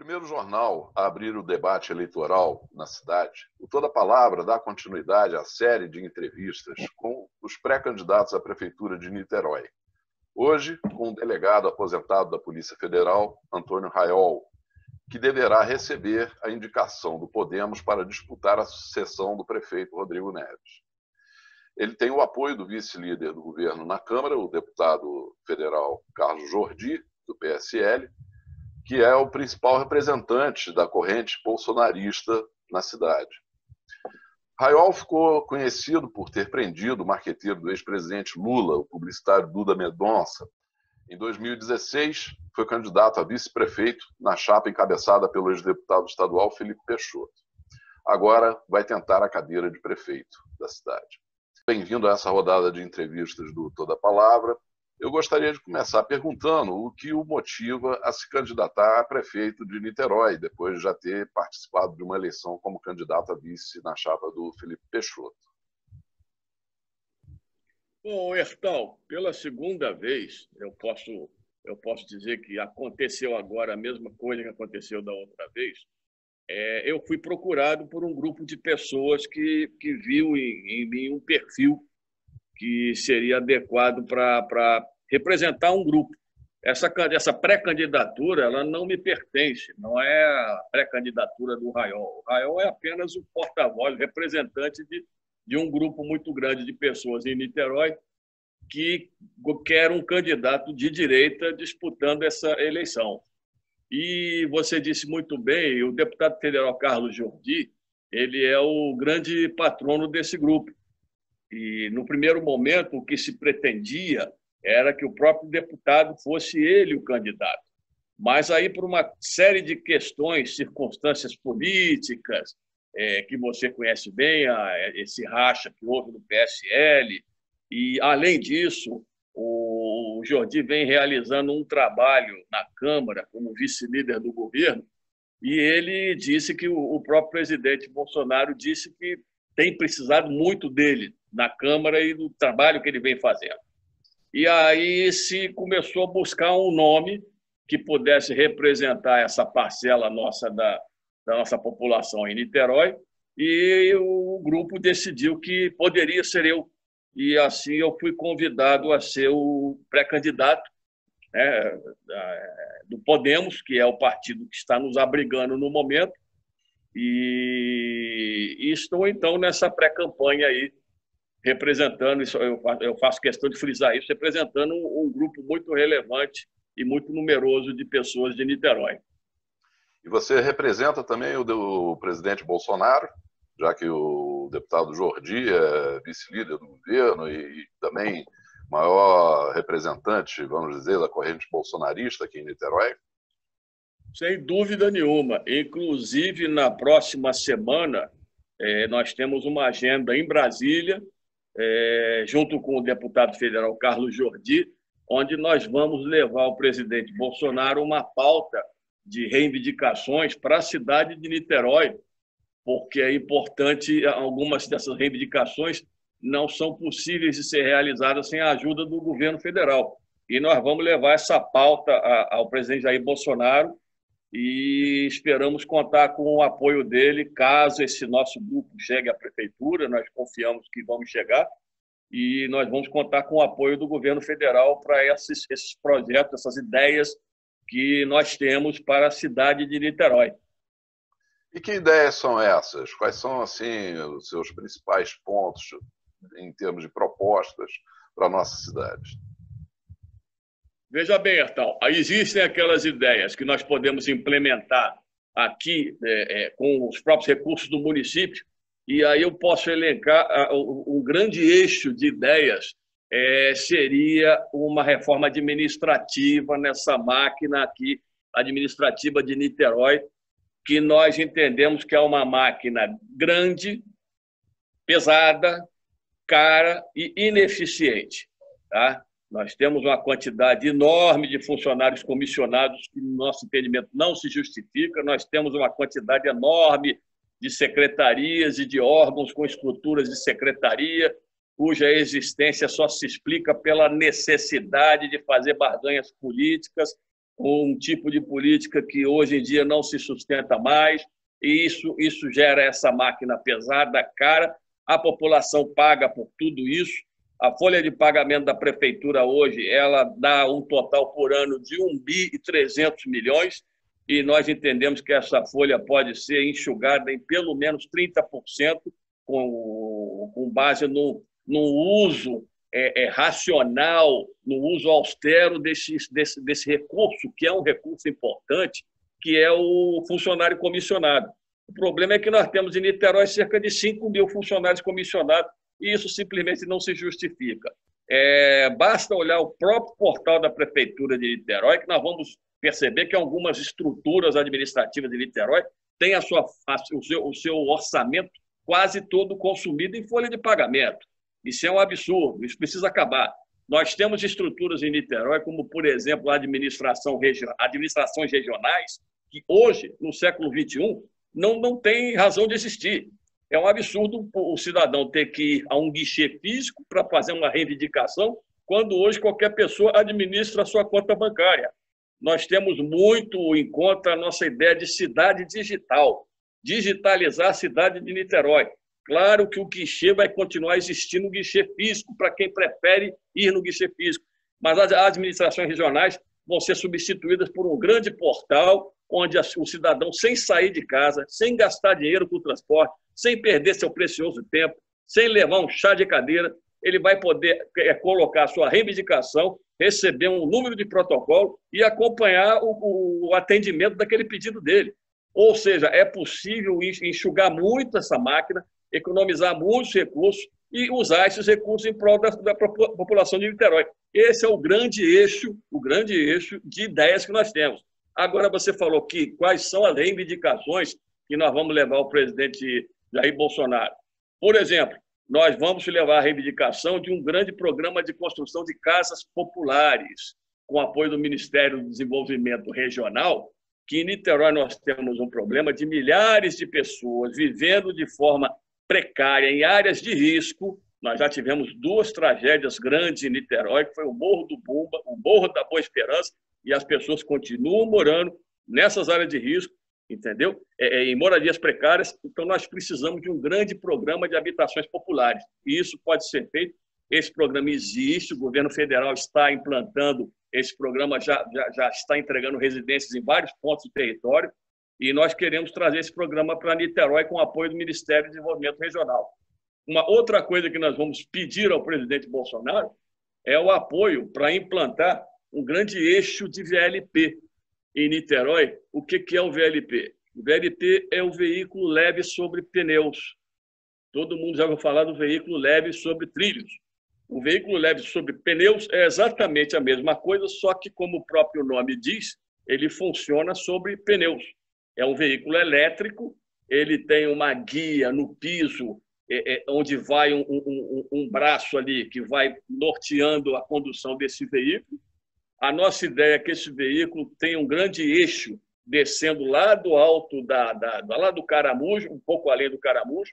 Primeiro jornal a abrir o debate eleitoral na cidade, o Toda Palavra dá continuidade à série de entrevistas com os pré-candidatos à Prefeitura de Niterói. Hoje, com o delegado aposentado da Polícia Federal, Antônio Raiol, que deverá receber a indicação do Podemos para disputar a sucessão do prefeito Rodrigo Neves. Ele tem o apoio do vice-líder do governo na Câmara, o deputado federal Carlos Jordi, do PSL, que é o principal representante da corrente bolsonarista na cidade. Raiol ficou conhecido por ter prendido o marqueteiro do ex-presidente Lula, o publicitário Duda Mendonça. Em 2016, foi candidato a vice-prefeito na chapa encabeçada pelo ex-deputado estadual Felipe Peixoto. Agora vai tentar a cadeira de prefeito da cidade. Bem-vindo a essa rodada de entrevistas do Toda Palavra. Eu gostaria de começar perguntando o que o motiva a se candidatar a prefeito de Niterói, depois de já ter participado de uma eleição como candidato a vice na chapa do Felipe Peixoto. Bom, Hertal, pela segunda vez, eu posso dizer que aconteceu agora a mesma coisa que aconteceu da outra vez. Eu fui procurado por um grupo de pessoas que viu em mim um perfil que seria adequado para representar um grupo. Essa pré-candidatura ela não me pertence, não é a pré-candidatura do Raiol. O Raiol é apenas o porta-voz, representante de um grupo muito grande de pessoas em Niterói que quer um candidato de direita disputando essa eleição. E você disse muito bem, o deputado federal Carlos Jordi, ele é o grande patrono desse grupo. E, no primeiro momento, o que se pretendia era que o próprio deputado fosse ele o candidato. Mas aí, por uma série de questões, circunstâncias políticas, que você conhece bem, esse racha que houve no PSL, e, além disso, o Jordi vem realizando um trabalho na Câmara como vice-líder do governo, e ele disse que o próprio presidente Bolsonaro disse que tem precisado muito dele na Câmara e do trabalho que ele vem fazendo. E aí se começou a buscar um nome que pudesse representar essa parcela nossa da nossa população em Niterói, e o grupo decidiu que poderia ser eu. E assim eu fui convidado a ser o pré-candidato, né, do Podemos, que é o partido que está nos abrigando no momento, e estou, então, nessa pré-campanha aí, representando, eu faço questão de frisar isso, representando um grupo muito relevante e muito numeroso de pessoas de Niterói. E você representa também o presidente Bolsonaro, já que o deputado Jordi é vice-líder do governo e também maior representante, vamos dizer, da corrente bolsonarista aqui em Niterói? Sem dúvida nenhuma. Inclusive, na próxima semana, nós temos uma agenda em Brasília, junto com o deputado federal Carlos Jordi, onde nós vamos levar ao presidente Bolsonaro uma pauta de reivindicações para a cidade de Niterói, porque é importante, algumas dessas reivindicações não são possíveis de ser realizadas sem a ajuda do governo federal. E nós vamos levar essa pauta ao presidente Jair Bolsonaro e esperamos contar com o apoio dele caso esse nosso grupo chegue à prefeitura. Nós confiamos que vamos chegar e nós vamos contar com o apoio do governo federal para esses projetos, essas ideias que nós temos para a cidade de Niterói. E que ideias são essas? Quais são, assim, os seus principais pontos em termos de propostas para a nossa cidade? Veja bem, Hertal, existem aquelas ideias que nós podemos implementar aqui com os próprios recursos do município, e aí eu posso elencar um grande eixo de ideias seria uma reforma administrativa nessa máquina aqui, administrativa de Niterói, que nós entendemos que é uma máquina grande, pesada, cara e ineficiente. Tá? Nós temos uma quantidade enorme de funcionários comissionados que, no nosso entendimento, não se justifica. Nós temos uma quantidade enorme de secretarias e de órgãos com estruturas de secretaria, cuja existência só se explica pela necessidade de fazer barganhas políticas com um tipo de política que hoje em dia não se sustenta mais, e isso gera essa máquina pesada, cara. A população paga por tudo isso. A folha de pagamento da prefeitura hoje ela dá um total por ano de 1.300 bilhões, e nós entendemos que essa folha pode ser enxugada em pelo menos 30% com base no uso racional, no uso austero desse recurso, que é um recurso importante, que é o funcionário comissionado. O problema é que nós temos em Niterói cerca de 5 mil funcionários comissionados, e isso simplesmente não se justifica. Basta olhar o próprio portal da Prefeitura de Niterói, que nós vamos perceber que algumas estruturas administrativas de Niterói têm o seu orçamento quase todo consumido em folha de pagamento. Isso é um absurdo, isso precisa acabar. Nós temos estruturas em Niterói, como, por exemplo, administrações regionais, que hoje, no século XXI, não tem razão de existir. É um absurdo o cidadão ter que ir a um guichê físico para fazer uma reivindicação, quando hoje qualquer pessoa administra a sua conta bancária. Nós temos muito em conta a nossa ideia de cidade digital, digitalizar a cidade de Niterói. Claro que o guichê vai continuar existindo, o guichê físico, para quem prefere ir no guichê físico, mas as administrações regionais vão ser substituídas por um grande portal, onde o cidadão, sem sair de casa, sem gastar dinheiro com o transporte, sem perder seu precioso tempo, sem levar um chá de cadeira, ele vai poder colocar a sua reivindicação, receber um número de protocolo e acompanhar o atendimento daquele pedido dele. Ou seja, é possível enxugar muito essa máquina, economizar muitos recursos e usar esses recursos em prol da população de Niterói. Esse é o grande eixo de ideias que nós temos. Agora, você falou que quais são as reivindicações que nós vamos levar ao presidente Jair Bolsonaro. Por exemplo, nós vamos levar a reivindicação de um grande programa de construção de casas populares, com apoio do Ministério do Desenvolvimento Regional, que em Niterói nós temos um problema de milhares de pessoas vivendo de forma precária em áreas de risco. Nós já tivemos 2 tragédias grandes em Niterói, que foi o Morro do Bumba, o Morro da Boa Esperança, e as pessoas continuam morando nessas áreas de risco, entendeu? Em moradias precárias. Então, nós precisamos de um grande programa de habitações populares. E isso pode ser feito. Esse programa existe, o governo federal está implantando esse programa, já está entregando residências em vários pontos do território, e nós queremos trazer esse programa para Niterói com apoio do Ministério do Desenvolvimento Regional. Uma outra coisa que nós vamos pedir ao presidente Bolsonaro é o apoio para implantar um grande eixo de VLP em Niterói. O que é o VLP? O VLP é o veículo leve sobre pneus. Todo mundo já ouviu falar do veículo leve sobre trilhos. O veículo leve sobre pneus é exatamente a mesma coisa, só que, como o próprio nome diz, ele funciona sobre pneus. É um veículo elétrico, ele tem uma guia no piso, onde vai um braço ali que vai norteando a condução desse veículo. A nossa ideia é que esse veículo tenha um grande eixo descendo lá do alto, lá do Caramujo, um pouco além do Caramujo,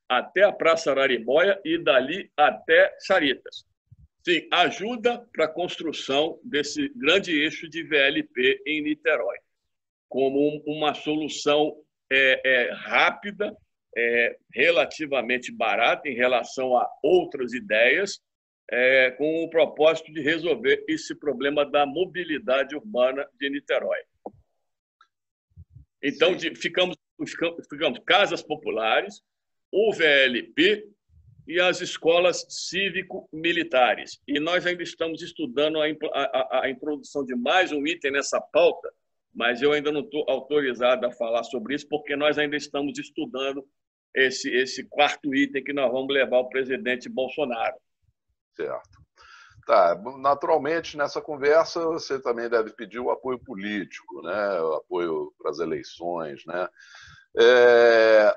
até a Praça Araribóia e dali até Charitas. Sim, ajuda para a construção desse grande eixo de VLP em Niterói, como uma solução rápida, relativamente barata em relação a outras ideias, com o propósito de resolver esse problema da mobilidade urbana de Niterói. Então, ficamos casas populares, o VLP e as escolas cívico-militares. E nós ainda estamos estudando a introdução de mais um item nessa pauta, mas eu ainda não estou autorizado a falar sobre isso, porque nós ainda estamos estudando esse 4º item que nós vamos levar ao presidente Bolsonaro. Certo. Tá, naturalmente, nessa conversa, você também deve pedir o apoio político, né? O apoio para as eleições, né?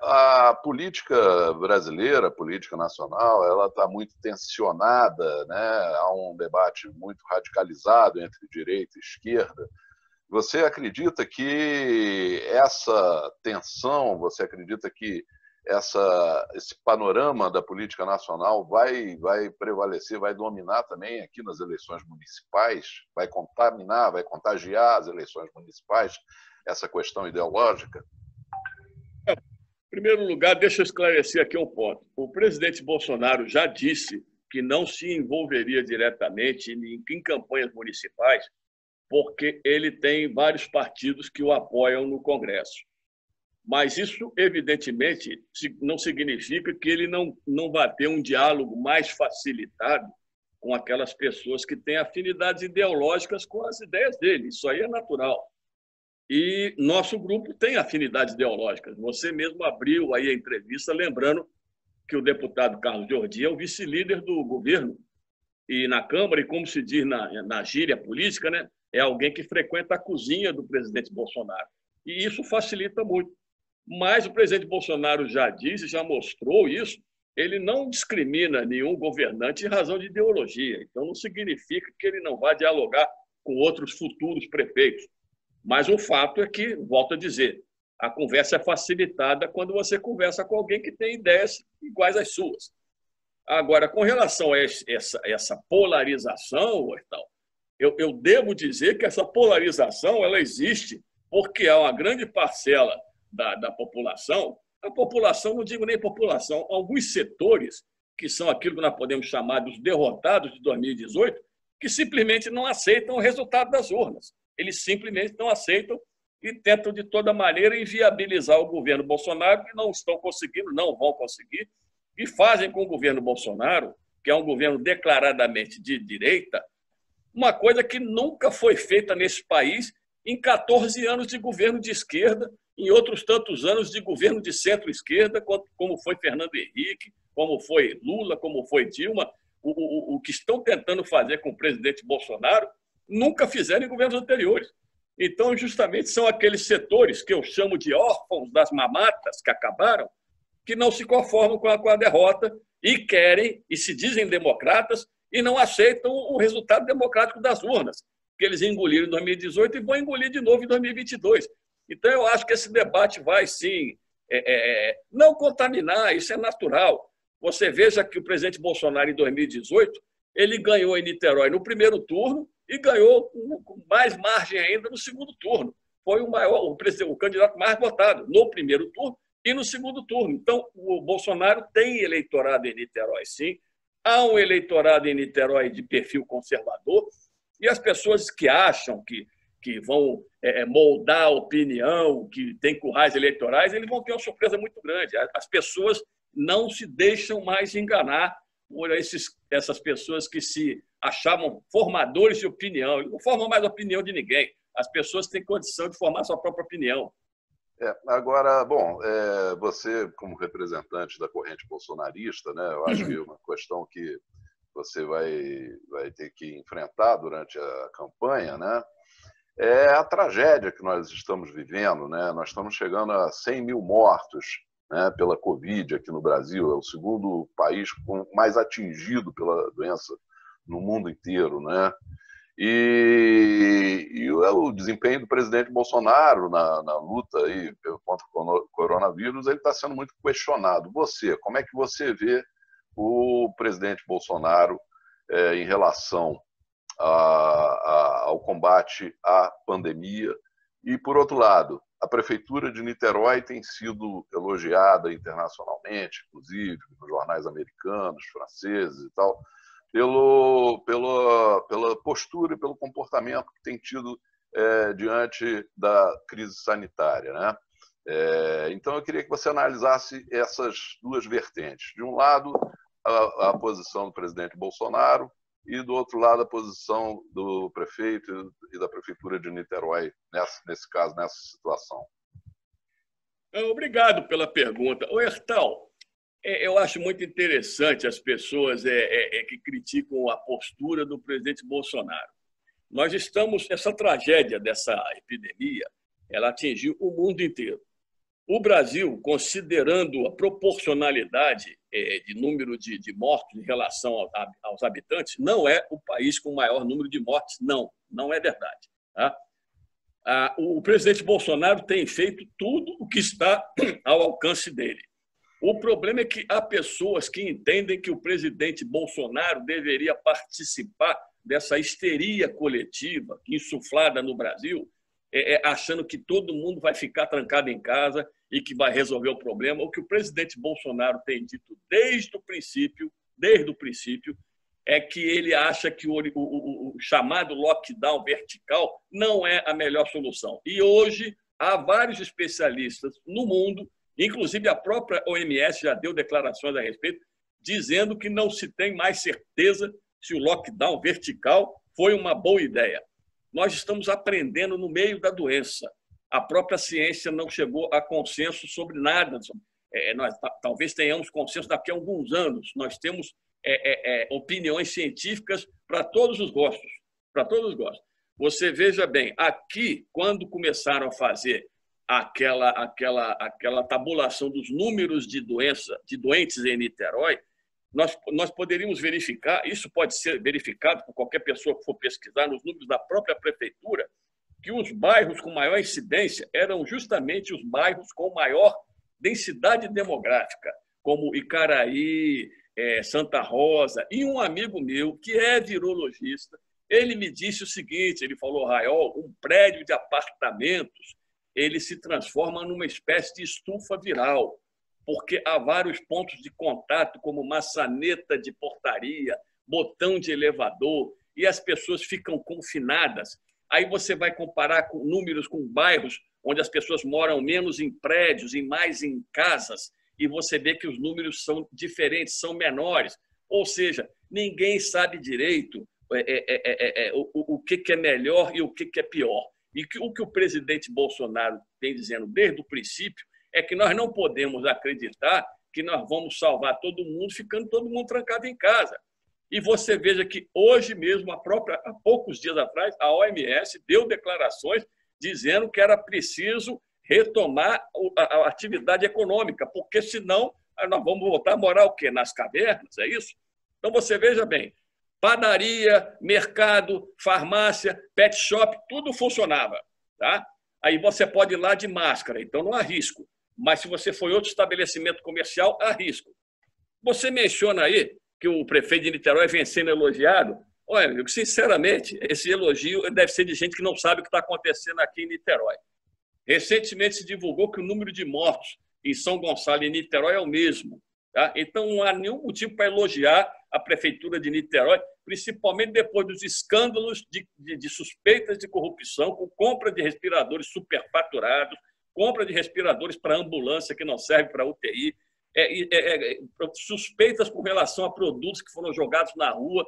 A política brasileira, a política nacional, ela está muito tensionada, né? Há um debate muito radicalizado entre direita e esquerda. Você acredita que essa tensão, você acredita que esse panorama da política nacional vai prevalecer, vai dominar também aqui nas eleições municipais, vai contaminar, vai contagiar as eleições municipais, essa questão ideológica? Em primeiro lugar, deixa eu esclarecer aqui um ponto. O presidente Bolsonaro já disse que não se envolveria diretamente em campanhas municipais, porque ele tem vários partidos que o apoiam no Congresso. Mas isso, evidentemente, não significa que ele não vá ter um diálogo mais facilitado com aquelas pessoas que têm afinidades ideológicas com as ideias dele. Isso aí é natural. E nosso grupo tem afinidades ideológicas. Você mesmo abriu aí a entrevista lembrando que o deputado Carlos Jordi é o vice-líder do governo e na Câmara, e como se diz na gíria política, né, é alguém que frequenta a cozinha do presidente Bolsonaro. E isso facilita muito. Mas o presidente Bolsonaro já disse, já mostrou isso, ele não discrimina nenhum governante em razão de ideologia. Então, não significa que ele não vá dialogar com outros futuros prefeitos. Mas o fato é que, volto a dizer, a conversa é facilitada quando você conversa com alguém que tem ideias iguais às suas. Agora, com relação a essa polarização, eu devo dizer que essa polarização ela existe porque há uma grande parcela da população, a população, não digo nem população, alguns setores, que são aquilo que nós podemos chamar dos derrotados de 2018, que simplesmente não aceitam o resultado das urnas. Eles simplesmente não aceitam e tentam, de toda maneira, inviabilizar o governo Bolsonaro, que não estão conseguindo, não vão conseguir, e fazem com o governo Bolsonaro, que é um governo declaradamente de direita, uma coisa que nunca foi feita nesse país em 14 anos de governo de esquerda, em outros tantos anos de governo de centro-esquerda, como foi Fernando Henrique, como foi Lula, como foi Dilma. O que estão tentando fazer com o presidente Bolsonaro nunca fizeram em governos anteriores. Então, justamente, são aqueles setores que eu chamo de órfãos das mamatas que acabaram, que não se conformam com a derrota e querem, e se dizem democratas, e não aceitam o resultado democrático das urnas, que eles engoliram em 2018 e vão engolir de novo em 2022. Então, eu acho que esse debate vai, sim, não contaminar, isso é natural. Você veja que o presidente Bolsonaro, em 2018, ele ganhou em Niterói no primeiro turno e ganhou com mais margem ainda no segundo turno. Foi o candidato mais votado no primeiro turno e no segundo turno. Então, o Bolsonaro tem eleitorado em Niterói, sim. Há um eleitorado em Niterói de perfil conservador e as pessoas que acham que vão moldar a opinião, que tem currais eleitorais, eles vão ter uma surpresa muito grande. As pessoas não se deixam mais enganar por essas pessoas que se achavam formadores de opinião. Eles não formam mais opinião de ninguém. As pessoas têm condição de formar sua própria opinião. Agora, bom, você, como representante da corrente bolsonarista, né, eu acho que é uma questão que você vai ter que enfrentar durante a campanha, né, é a tragédia que nós estamos vivendo, né? Nós estamos chegando a 100 mil mortos, né, pela Covid aqui no Brasil. É o segundo país mais atingido pela doença no mundo inteiro, né? E o desempenho do presidente Bolsonaro na luta aí contra o coronavírus, ele está sendo muito questionado. Como é que você vê o presidente Bolsonaro em relação ao combate à pandemia? E, por outro lado, a Prefeitura de Niterói tem sido elogiada internacionalmente, inclusive nos jornais americanos, franceses e tal, pela postura e pelo comportamento que tem tido diante da crise sanitária, né? Então, eu queria que você analisasse essas duas vertentes. De um lado, a posição do presidente Bolsonaro, e, do outro lado, a posição do prefeito e da Prefeitura de Niterói, nesse caso, nessa situação. Obrigado pela pergunta. Hertal, eu acho muito interessante as pessoas que criticam a postura do presidente Bolsonaro. Essa tragédia dessa epidemia, ela atingiu o mundo inteiro. O Brasil, considerando a proporcionalidade de número de mortos em relação aos habitantes, não é o país com o maior número de mortes, não é verdade. Tá? O presidente Bolsonaro tem feito tudo o que está ao alcance dele. O problema é que há pessoas que entendem que o presidente Bolsonaro deveria participar dessa histeria coletiva insuflada no Brasil, achando que todo mundo vai ficar trancado em casa e que vai resolver o problema. O que o presidente Bolsonaro tem dito desde o princípio, é que ele acha que o chamado lockdown vertical não é a melhor solução. E hoje há vários especialistas no mundo, inclusive a própria OMS já deu declarações a respeito, dizendo que não se tem mais certeza se o lockdown vertical foi uma boa ideia. Nós estamos aprendendo no meio da doença. A própria ciência não chegou a consenso sobre nada. Nós talvez tenhamos consenso daqui a alguns anos. Nós temos opiniões científicas para todos os gostos. Para todos os gostos. Você veja bem, aqui, quando começaram a fazer aquela tabulação dos números de doentes em Niterói, nós poderíamos verificar, isso pode ser verificado por qualquer pessoa que for pesquisar nos números da própria prefeitura, que os bairros com maior incidência eram justamente os bairros com maior densidade demográfica, como Icaraí, Santa Rosa. E um amigo meu, que é virologista, ele me disse o seguinte, ele falou, Raiol, um prédio de apartamentos, ele se transforma numa espécie de estufa viral, porque há vários pontos de contato, como maçaneta de portaria, botão de elevador, e as pessoas ficam confinadas. Aí você vai comparar com números com bairros onde as pessoas moram menos em prédios e mais em casas, e você vê que os números são diferentes, são menores. Ou seja, ninguém sabe direito o que é melhor e o que é pior. E o que o presidente Bolsonaro vem dizendo desde o princípio é que nós não podemos acreditar que nós vamos salvar todo mundo ficando todo mundo trancado em casa. E você veja que hoje mesmo, há poucos dias atrás, a OMS deu declarações dizendo que era preciso retomar a atividade econômica, porque senão nós vamos voltar a morar o quê? Nas cavernas, é isso? Então você veja bem, padaria, mercado, farmácia, pet shop, tudo funcionava, tá? Aí você pode ir lá de máscara, então não há risco. Mas se você for em outro estabelecimento comercial, há risco. Você menciona aí que o prefeito de Niterói vem sendo elogiado. Olha, amigo, sinceramente, esse elogio deve ser de gente que não sabe o que está acontecendo aqui em Niterói. Recentemente se divulgou que o número de mortos em São Gonçalo e Niterói é o mesmo. Tá? Então não há nenhum motivo para elogiar a prefeitura de Niterói, principalmente depois dos escândalos de suspeitas de corrupção, com compra de respiradores superfaturados, compra de respiradores para ambulância que não serve para UTI, suspeitas com relação a produtos que foram jogados na rua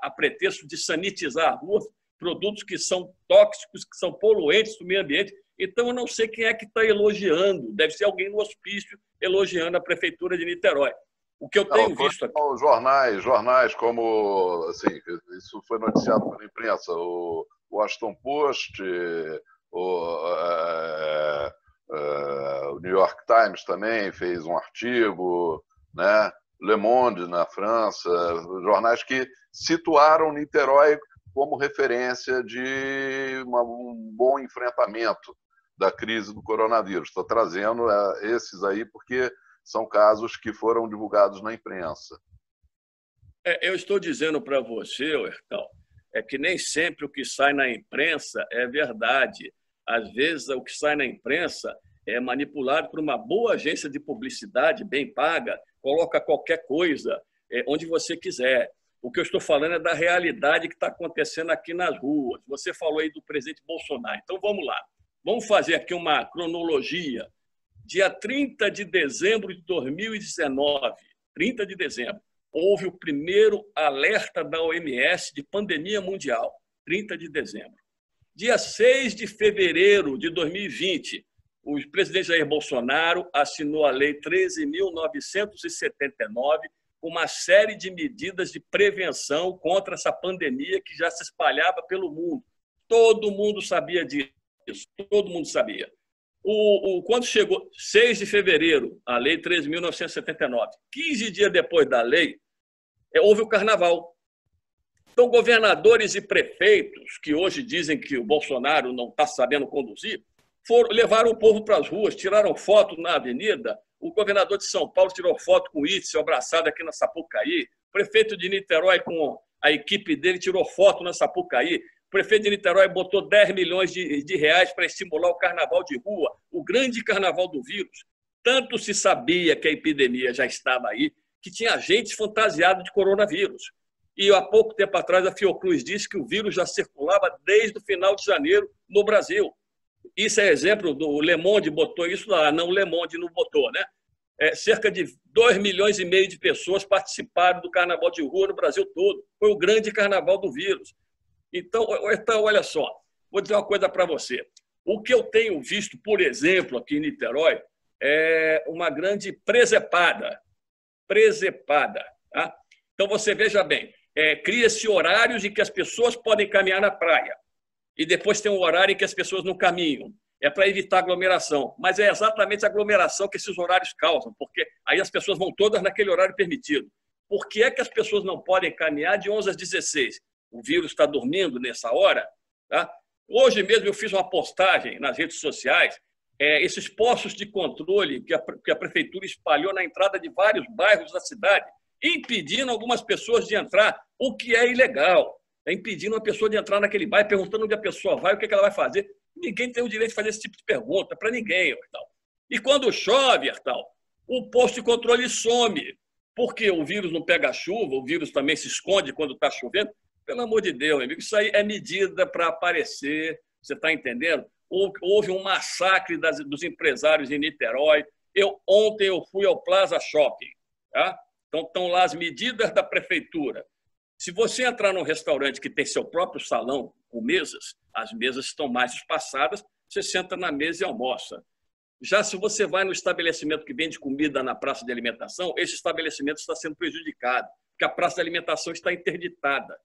a pretexto de sanitizar a rua, produtos que são tóxicos, que são poluentes do meio ambiente. Então, eu não sei quem é que está elogiando. Deve ser alguém no hospício elogiando a prefeitura de Niterói. O que eu tenho visto aqui... Jornais como... Assim, isso foi noticiado pela imprensa. O Washington Post... O New York Times também fez um artigo, né? Le Monde, na França, jornais que situaram Niterói como referência de um bom enfrentamento da crise do coronavírus. Estou trazendo esses aí porque são casos que foram divulgados na imprensa. Eu estou dizendo para você, Hertal, que nem sempre o que sai na imprensa é verdade. Às vezes, o que sai na imprensa é manipulado por uma boa agência de publicidade, bem paga, coloca qualquer coisa onde você quiser. O que eu estou falando é da realidade que está acontecendo aqui nas ruas. Você falou aí do presidente Bolsonaro. Então, vamos lá. Vamos fazer aqui uma cronologia. Dia 30 de dezembro de 2019, 30 de dezembro, houve o primeiro alerta da OMS de pandemia mundial, 30 de dezembro. Dia 6 de fevereiro de 2020, o presidente Jair Bolsonaro assinou a Lei 13.979, uma série de medidas de prevenção contra essa pandemia que já se espalhava pelo mundo. Todo mundo sabia disso, todo mundo sabia. Quando chegou 6 de fevereiro, a Lei 13.979, 15 dias depois da lei, houve o carnaval. Então, governadores e prefeitos, que hoje dizem que o Bolsonaro não está sabendo conduzir, levaram o povo para as ruas, tiraram foto na avenida. O governador de São Paulo tirou foto com o Itzel abraçado aqui na Sapucaí. O prefeito de Niterói, com a equipe dele, tirou foto na Sapucaí. O prefeito de Niterói botou 10 milhões de reais para estimular o carnaval de rua, o grande carnaval do vírus. Tanto se sabia que a epidemia já estava aí, que tinha gente fantasiada de coronavírus. E há pouco tempo atrás a Fiocruz disse que o vírus já circulava desde o final de janeiro no Brasil. Isso é exemplo do Le Monde, botou isso lá. Não, o Le Monde não botou, né? Cerca de 2,5 milhões de pessoas participaram do carnaval de rua no Brasil todo. Foi o grande carnaval do vírus. Então, olha só, vou dizer uma coisa para você. O que eu tenho visto, por exemplo, aqui em Niterói, é uma grande presepada. Tá? Então, você veja bem, cria-se horários em que as pessoas podem caminhar na praia. E depois tem um horário em que as pessoas não caminham. É para evitar aglomeração. Mas é exatamente a aglomeração que esses horários causam, porque aí as pessoas vão todas naquele horário permitido. Por que é que as pessoas não podem caminhar de 11 às 16? O vírus está dormindo nessa hora? Tá? Hoje mesmo eu fiz uma postagem nas redes sociais, esses postos de controle que a prefeitura espalhou na entrada de vários bairros da cidade, impedindo algumas pessoas de entrar, o que é ilegal. Impedindo uma pessoa de entrar naquele bairro, perguntando onde a pessoa vai, o que ela vai fazer. Ninguém tem o direito de fazer esse tipo de pergunta, para ninguém. Tal. E quando chove, tal, o posto de controle some, porque o vírus não pega chuva, o vírus também se esconde quando está chovendo. Pelo amor de Deus, amigo, isso aí é medida para aparecer, você está entendendo? Houve um massacre dos empresários em Niterói. Ontem eu fui ao Plaza Shopping. Tá? Então, estão lá as medidas da prefeitura. Se você entrar num restaurante que tem seu próprio salão com mesas, as mesas estão mais espaçadas, você senta na mesa e almoça. Já se você vai no estabelecimento que vende comida na praça de alimentação, esse estabelecimento está sendo prejudicado, porque a praça de alimentação está interditada.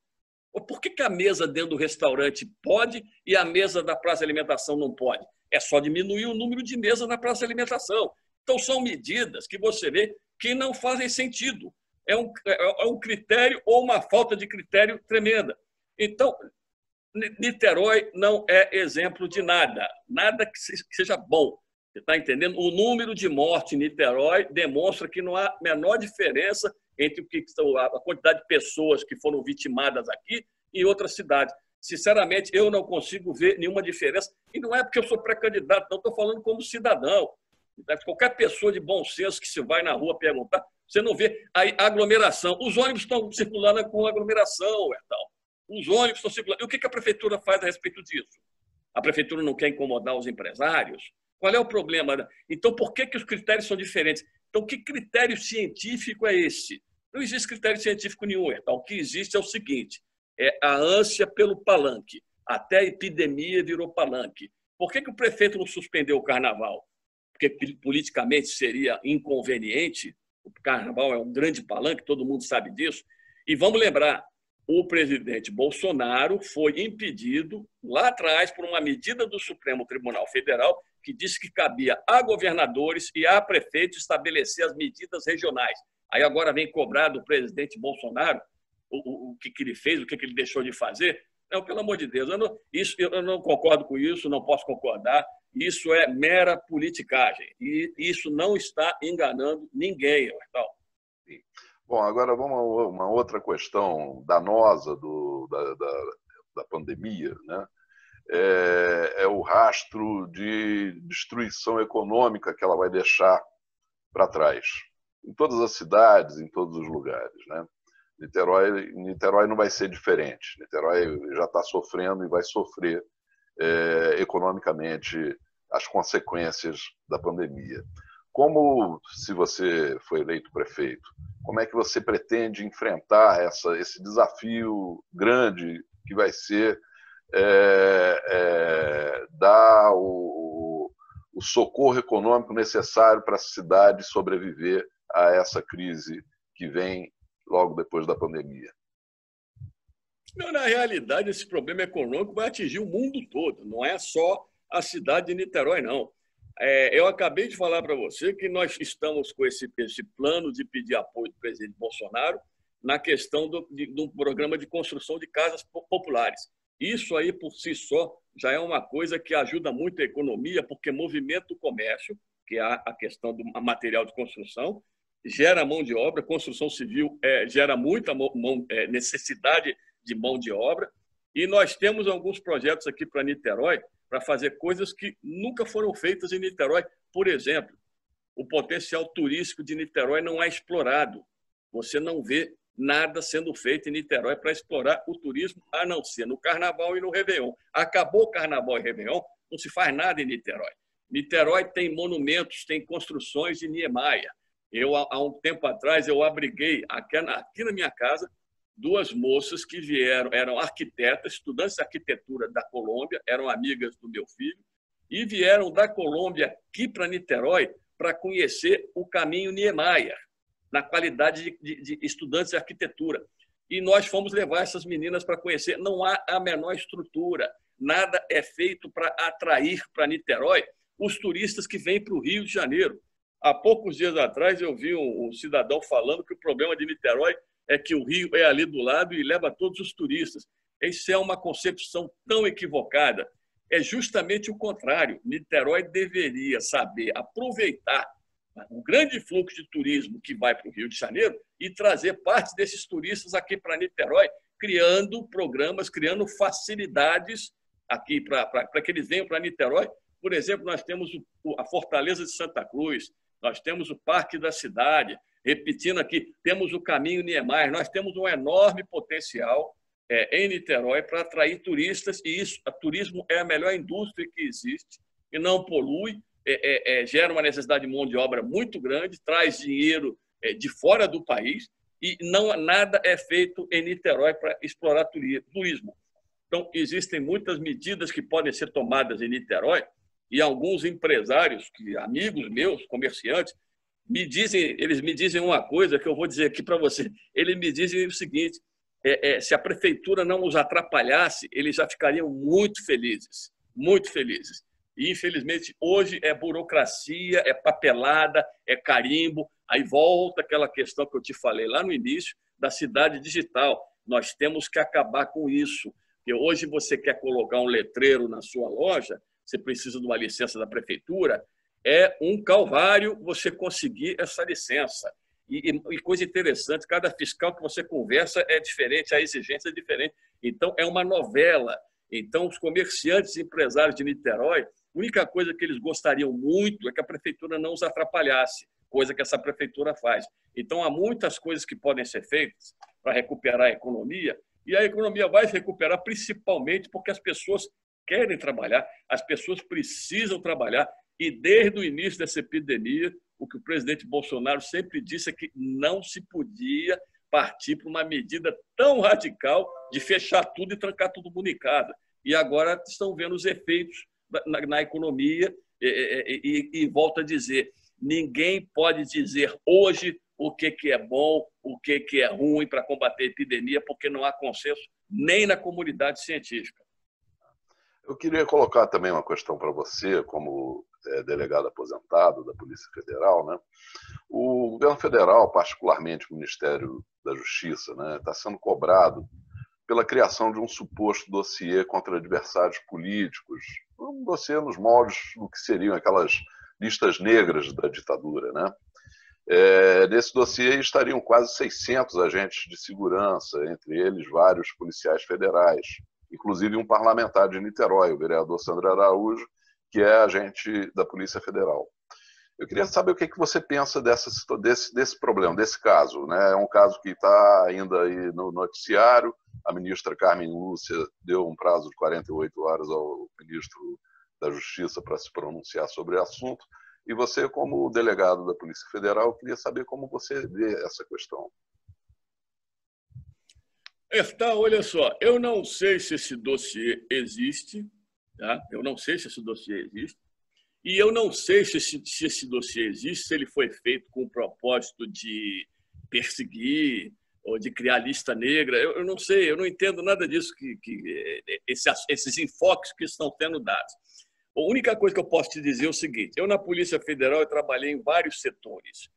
Por que a mesa dentro do restaurante pode e a mesa da praça de alimentação não pode? É só diminuir o número de mesas na praça de alimentação. Então, são medidas que você vê que não fazem sentido. É um critério ou uma falta de critério tremenda. Então, Niterói não é exemplo de nada. Nada que seja bom. Você está entendendo? O número de mortes em Niterói demonstra que não há a menor diferença entre a quantidade de pessoas que foram vitimadas aqui e outras cidades. Sinceramente, eu não consigo ver nenhuma diferença. E não é porque eu sou pré-candidato, não, estou falando como cidadão. Qualquer pessoa de bom senso que se vai na rua perguntar, você não vê a aglomeração. Os ônibus estão circulando com aglomeração, tal. Os ônibus estão circulando. E o que a prefeitura faz a respeito disso? A prefeitura não quer incomodar os empresários? Qual é o problema? Então, por que os critérios são diferentes? Então, que critério científico é esse? Não existe critério científico nenhum. O que existe é o seguinte, é a ânsia pelo palanque. Até a epidemia virou palanque. Por que o prefeito não suspendeu o carnaval? Porque politicamente seria inconveniente. O carnaval é um grande palanque, todo mundo sabe disso. E vamos lembrar, o presidente Bolsonaro foi impedido lá atrás por uma medida do Supremo Tribunal Federal que disse que cabia a governadores e a prefeitos estabelecer as medidas regionais. Aí agora vem cobrar do presidente Bolsonaro o que ele fez, o que ele deixou de fazer. Não, pelo amor de Deus, eu não concordo com isso, não posso concordar. Isso é mera politicagem e isso não está enganando ninguém. Bom, agora vamos a uma outra questão danosa da pandemia, né? É o rastro de destruição econômica que ela vai deixar para trás, em todas as cidades, em todos os lugares, né? Niterói não vai ser diferente. Niterói já está sofrendo e vai sofrer economicamente as consequências da pandemia. Como, se você foi eleito prefeito, como é que você pretende enfrentar esse desafio grande que vai ser dar o socorro econômico necessário para a cidade sobreviver a essa crise que vem logo depois da pandemia? Não, na realidade, esse problema econômico vai atingir o mundo todo, não é só a cidade de Niterói, não. Eu acabei de falar para você que nós estamos com esse plano de pedir apoio do presidente Bolsonaro na questão do programa de construção de casas populares. Isso aí, por si só, já é uma coisa que ajuda muito a economia, porque movimenta o comércio, que é a questão do material de construção, gera mão de obra, construção civil gera muita necessidade de mão de obra, e nós temos alguns projetos aqui para Niterói para fazer coisas que nunca foram feitas em Niterói. Por exemplo, o potencial turístico de Niterói não é explorado. Você não vê nada sendo feito em Niterói para explorar o turismo, a não ser no Carnaval e no Réveillon. Acabou o Carnaval e Réveillon, não se faz nada em Niterói. Niterói tem monumentos, tem construções de Niemeyer. Há um tempo atrás, eu abriguei aqui na minha casa duas moças que vieram, eram arquitetas, estudantes de arquitetura da Colômbia, eram amigas do meu filho, e vieram da Colômbia aqui para Niterói para conhecer o caminho Niemeyer, na qualidade de estudantes de arquitetura. E nós fomos levar essas meninas para conhecer. Não há a menor estrutura, nada é feito para atrair para Niterói os turistas que vêm para o Rio de Janeiro. Há poucos dias atrás, eu vi um cidadão falando que o problema de Niterói é que o Rio é ali do lado e leva todos os turistas. Isso é uma concepção tão equivocada. É justamente o contrário. Niterói deveria saber aproveitar o grande fluxo de turismo que vai para o Rio de Janeiro e trazer parte desses turistas aqui para Niterói, criando programas, criando facilidades aqui para que eles venham para Niterói. Por exemplo, nós temos a Fortaleza de Santa Cruz, nós temos o Parque da Cidade, repetindo aqui, temos o Caminho Niemeyer, nós temos um enorme potencial em Niterói para atrair turistas, e isso, o turismo é a melhor indústria que existe e não polui, gera uma necessidade de mão de obra muito grande, traz dinheiro de fora do país e nada é feito em Niterói para explorar turismo. Então, existem muitas medidas que podem ser tomadas em Niterói e alguns empresários, amigos meus, comerciantes, eles me dizem uma coisa que eu vou dizer aqui para você. Eles me dizem o seguinte: se a prefeitura não os atrapalhasse, eles já ficariam muito felizes, muito felizes. E, infelizmente, hoje é burocracia, é papelada, é carimbo. Aí volta aquela questão que eu te falei lá no início, da cidade digital. Nós temos que acabar com isso. Porque hoje você quer colocar um letreiro na sua loja, você precisa de uma licença da prefeitura, é um calvário você conseguir essa licença. E coisa interessante, cada fiscal que você conversa é diferente, a exigência é diferente. Então, é uma novela. Então, os comerciantes e empresários de Niterói, a única coisa que eles gostariam muito é que a prefeitura não os atrapalhasse, coisa que essa prefeitura faz. Então, há muitas coisas que podem ser feitas para recuperar a economia, e a economia vai se recuperar principalmente porque as pessoas querem trabalhar, as pessoas precisam trabalhar, e desde o início dessa epidemia, o que o presidente Bolsonaro sempre disse é que não se podia partir para uma medida tão radical de fechar tudo e trancar todo mundo em casa. E agora estão vendo os efeitos na economia e volto a dizer, ninguém pode dizer hoje o que é bom, o que é ruim para combater a epidemia, porque não há consenso nem na comunidade científica. Eu queria colocar também uma questão para você, como delegado aposentado da Polícia Federal, né? O governo federal, particularmente o Ministério da Justiça, né, está sendo cobrado pela criação de um suposto dossiê contra adversários políticos, um dossiê nos moldes do que seriam aquelas listas negras da ditadura, né? Nesse dossiê estariam quase 600 agentes de segurança, entre eles vários policiais federais, inclusive um parlamentar de Niterói, o vereador Sandro Araújo, que é agente da Polícia Federal. Eu queria saber o que você pensa desse problema, desse caso, né? É um caso que está ainda aí no noticiário. A ministra Carmen Lúcia deu um prazo de 48 horas ao ministro da Justiça para se pronunciar sobre o assunto. E você, como delegado da Polícia Federal, eu queria saber como você vê essa questão. Olha só, eu não sei se esse dossiê existe, tá? Eu não sei se esse dossiê existe, e eu não sei se esse dossiê existe, se ele foi feito com o propósito de perseguir ou de criar lista negra. Eu não sei, eu não entendo nada disso, esses enfoques que estão sendo dados. A única coisa que eu posso te dizer é o seguinte: eu na Polícia Federal eu trabalhei em vários setores.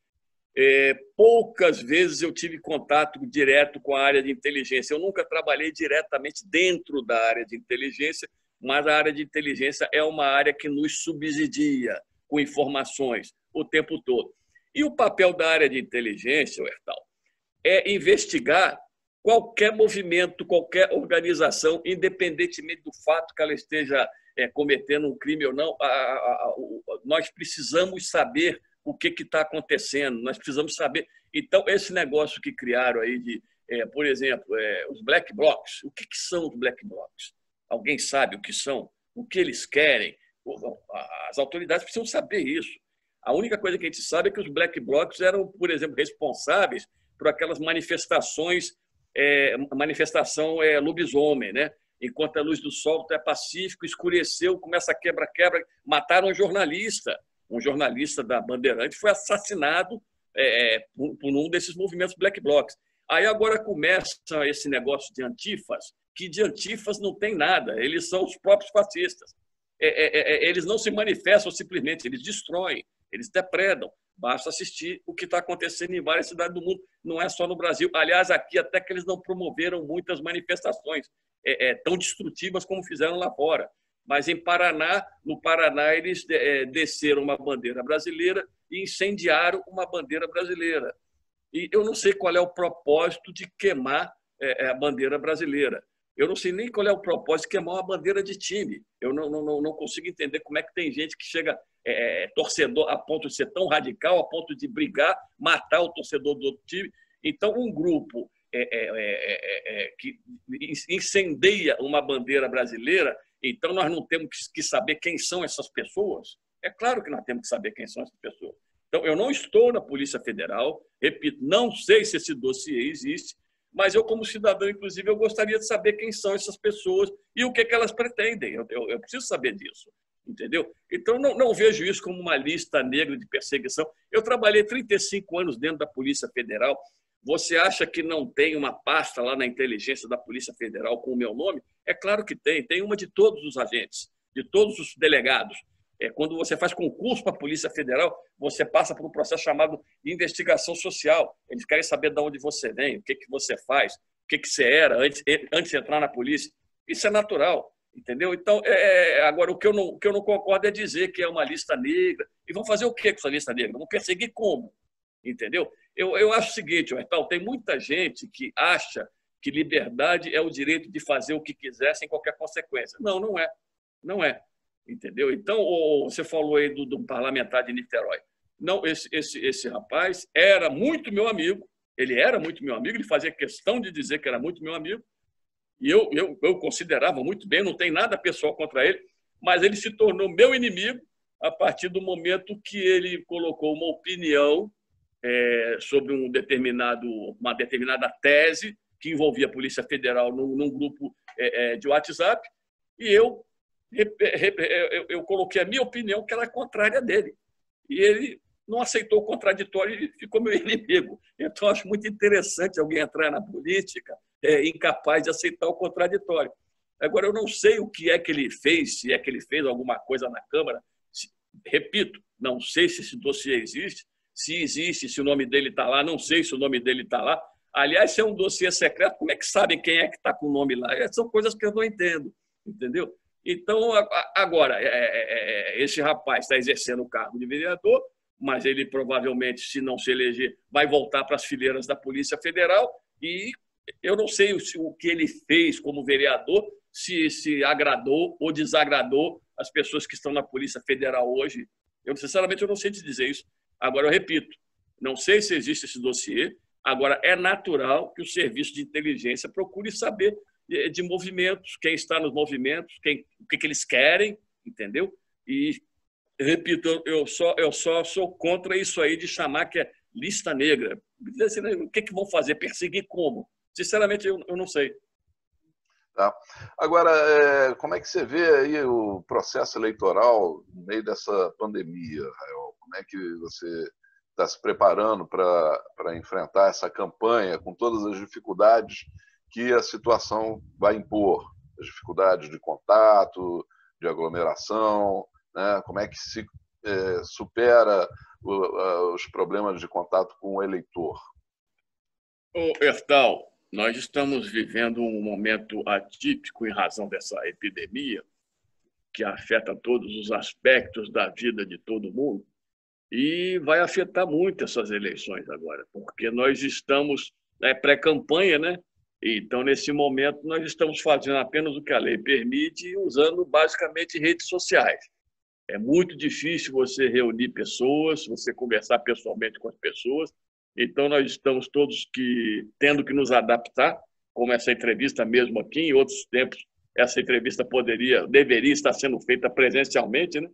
Poucas vezes eu tive contato direto com a área de inteligência. Eu nunca trabalhei diretamente dentro da área de inteligência, mas a área de inteligência é uma área que nos subsidia com informações o tempo todo. E o papel da área de inteligência, Hertal, é investigar qualquer movimento, qualquer organização, independentemente do fato que ela esteja cometendo um crime ou não. Nós precisamos saber o que está acontecendo, nós precisamos saber. Então, esse negócio que criaram aí de, por exemplo, os black blocs, o que são os black blocs? Alguém sabe o que são? O que eles querem? As autoridades precisam saber isso. A única coisa que a gente sabe é que os black blocs eram, por exemplo, responsáveis por aquelas manifestações, manifestação lobisomem, né? Enquanto a luz do sol é pacífico, escureceu, começa quebra-quebra, mataram um jornalista da Bandeirante foi assassinado por um desses movimentos black blocs. Aí agora começa esse negócio de antifas, que de antifas não tem nada, eles são os próprios fascistas. Eles não se manifestam simplesmente, eles destroem, eles depredam. Basta assistir o que está acontecendo em várias cidades do mundo, não é só no Brasil. Aliás, aqui até que eles não promoveram muitas manifestações tão destrutivas como fizeram lá fora. Mas no Paraná, eles desceram uma bandeira brasileira e incendiaram uma bandeira brasileira. E eu não sei qual é o propósito de queimar a bandeira brasileira. Eu não sei nem qual é o propósito de queimar uma bandeira de time. Eu não consigo entender como é que tem gente que chega torcedor a ponto de ser tão radical, a ponto de brigar, matar o torcedor do outro time. Então, um grupo que incendeia uma bandeira brasileira, então nós não temos que saber quem são essas pessoas? É claro que nós temos que saber quem são essas pessoas. Então, eu não estou na Polícia Federal, repito, não sei se esse dossiê existe, mas eu, como cidadão, inclusive, eu gostaria de saber quem são essas pessoas e o que elas pretendem. Eu preciso saber disso, entendeu? Então, não vejo isso como uma lista negra de perseguição. Eu trabalhei 35 anos dentro da Polícia Federal. Você acha que não tem uma pasta lá na inteligência da Polícia Federal com o meu nome? É claro que tem. Tem uma de todos os agentes, de todos os delegados. Quando você faz concurso para a Polícia Federal, você passa por um processo chamado de investigação social. Eles querem saber de onde você vem, o que você faz, o que você era antes de entrar na polícia. Isso é natural, entendeu? Então, agora, o que eu não concordo é dizer que é uma lista negra. E vão fazer o quê com essa lista negra? Vão perseguir como? Entendeu? Eu acho o seguinte, Hertal, tem muita gente que acha que liberdade é o direito de fazer o que quiser sem qualquer consequência. Não, não é. Não é. Entendeu? Então, você falou aí do parlamentar de Niterói. Não, esse rapaz era muito meu amigo, ele era muito meu amigo, ele fazia questão de dizer que era muito meu amigo, e eu considerava muito bem, não tem nada pessoal contra ele, mas ele se tornou meu inimigo a partir do momento que ele colocou uma opinião sobre uma determinada tese que envolvia a Polícia Federal num grupo de WhatsApp, e eu coloquei a minha opinião, que era contrária dele. E ele não aceitou o contraditório e ficou meu inimigo. Então, acho muito interessante alguém entrar na política incapaz de aceitar o contraditório. Agora, eu não sei o que é que ele fez, se é que ele fez alguma coisa na Câmara. Repito, não sei se esse dossiê existe. Se existe, se o nome dele está lá, não sei se o nome dele está lá. Aliás, se é um dossiê secreto, como é que sabem quem é que está com o nome lá? São coisas que eu não entendo, entendeu? Então, agora, esse rapaz está exercendo o cargo de vereador, mas ele provavelmente, se não se eleger, vai voltar para as fileiras da Polícia Federal, e eu não sei o que ele fez como vereador, se agradou ou desagradou as pessoas que estão na Polícia Federal hoje. Sinceramente, eu não sei te dizer isso. Agora, eu repito, não sei se existe esse dossiê. Agora, é natural que o serviço de inteligência procure saber de movimentos, quem está nos movimentos, o que eles querem, entendeu? E, repito, eu só sou contra isso aí de chamar que é lista negra. O que vão fazer? Perseguir como? Sinceramente, eu não sei. Tá. Agora, como é que você vê aí o processo eleitoral no meio dessa pandemia, Rael? Como é que você está se preparando para enfrentar essa campanha com todas as dificuldades que a situação vai impor? As dificuldades de contato, de aglomeração, né? Como é que se supera os problemas de contato com o eleitor? Hertal, nós estamos vivendo um momento atípico em razão dessa epidemia, que afeta todos os aspectos da vida de todo mundo, e vai afetar muito essas eleições agora, porque nós estamos na pré-campanha, né? Então, nesse momento, nós estamos fazendo apenas o que a lei permite e usando basicamente redes sociais. É muito difícil você reunir pessoas, você conversar pessoalmente com as pessoas. Então, nós estamos todos tendo que nos adaptar, como essa entrevista mesmo aqui. Em outros tempos, essa entrevista deveria estar sendo feita presencialmente, né?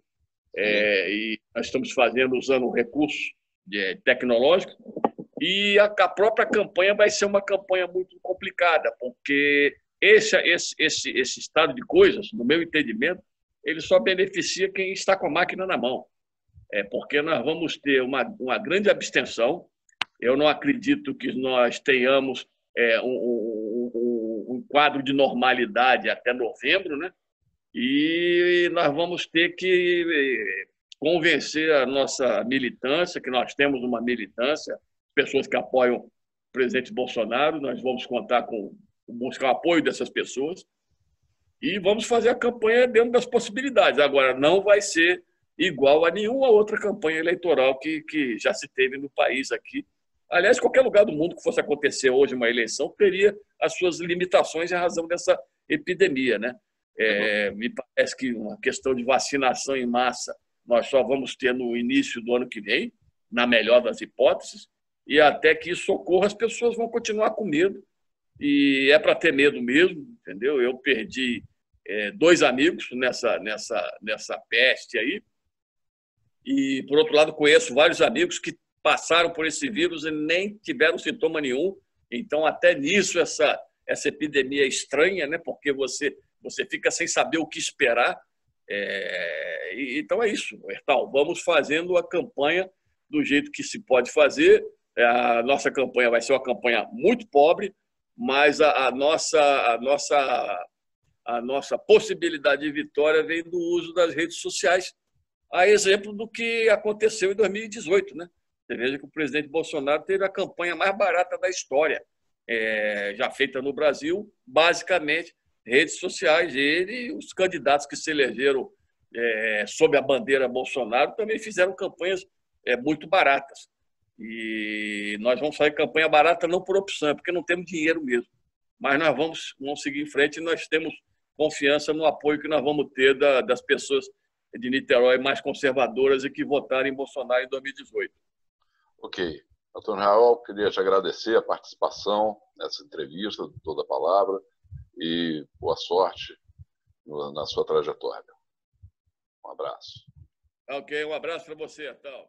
E nós estamos fazendo usando recursos tecnológicos. E a própria campanha vai ser uma campanha muito complicada, porque esse estado de coisas, no meu entendimento, ele só beneficia quem está com a máquina na mão. Porque nós vamos ter uma grande abstenção. Eu não acredito que nós tenhamos um quadro de normalidade até novembro, né? E nós vamos ter que convencer a nossa militância, que nós temos uma militância, pessoas que apoiam o presidente Bolsonaro, nós vamos contar com buscar o apoio dessas pessoas e vamos fazer a campanha dentro das possibilidades. Agora, não vai ser igual a nenhuma outra campanha eleitoral que já se teve no país aqui. Aliás, qualquer lugar do mundo que fosse acontecer hoje uma eleição teria as suas limitações em razão dessa epidemia, né? Me parece que uma questão de vacinação em massa nós só vamos ter no início do ano que vem, na melhor das hipóteses, e até que isso ocorra, as pessoas vão continuar com medo, e é para ter medo mesmo, entendeu? Eu perdi 2 amigos nessa peste aí, e, por outro lado, conheço vários amigos que passaram por esse vírus e nem tiveram sintoma nenhum, então até nisso essa epidemia é estranha, né? Porque você fica sem saber o que esperar. Então é isso, Hertal. Vamos fazendo a campanha do jeito que se pode fazer. A nossa campanha vai ser uma campanha muito pobre, mas a nossa possibilidade de vitória vem do uso das redes sociais, a exemplo do que aconteceu em 2018, né? Você veja que o presidente Bolsonaro teve a campanha mais barata da história, já feita no Brasil, basicamente redes sociais. Ele e os candidatos que se elegeram sob a bandeira Bolsonaro também fizeram campanhas muito baratas. E nós vamos fazer campanha barata não por opção, porque não temos dinheiro mesmo. Mas nós vamos seguir em frente e nós temos confiança no apoio que nós vamos ter das pessoas de Niterói mais conservadoras e que votaram em Bolsonaro em 2018. Ok. Antônio Raul, queria te agradecer a participação nessa entrevista, toda a palavra, e boa sorte na sua trajetória. Um abraço. Ok, um abraço para você, Hertal.